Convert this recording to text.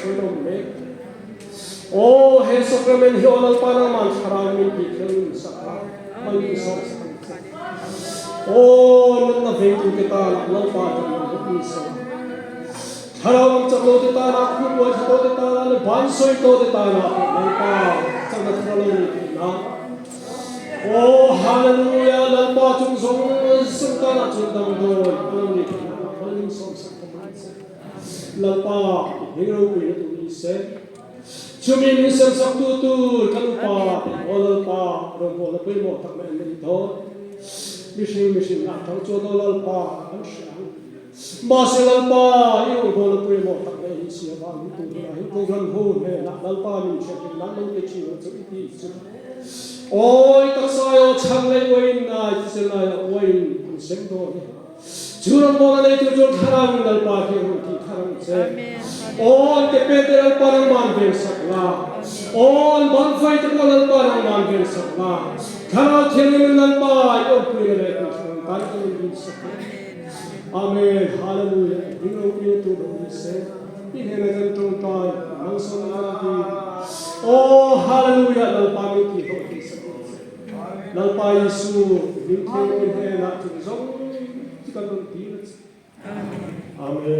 solo me o he sacrament hi olal panaman sarang min pikil sa mali sa o na vetu kita lal pa tan sa harawang chaklo kita na kupo chaklo kita na bansoi to kita na lal pa sang na thalo na oh hallelujah lal pa chung song sungta na chung dang do alam ni mali sa lal pa hero wi tu se chumi ni sam sak tu kan pa olal pa ro mo la pui mo tak men ni do mission na thang cho do lal pa an shang ma se lal pa yu go la pui mo tak men si ba ni tu na hi ko gan ho ne na lal pa ni che na lo te chi chu ti chu oi tak sa yo chang le wei na se na wei kun sem do ni 주는 보관에 두줄 사랑 날 빠지는 기 사랑제 온 깨peter al parang manvel sakla 온 bonfire ko al parang manvel sakla kara thenin al pa yo prile ko tanto sakla amen hallelujah dino pile to do se ine na tung tai ang sona ki oh hallelujah al pa mi ki ho ki sakla al pa yesu bin ke na tu zong Amen.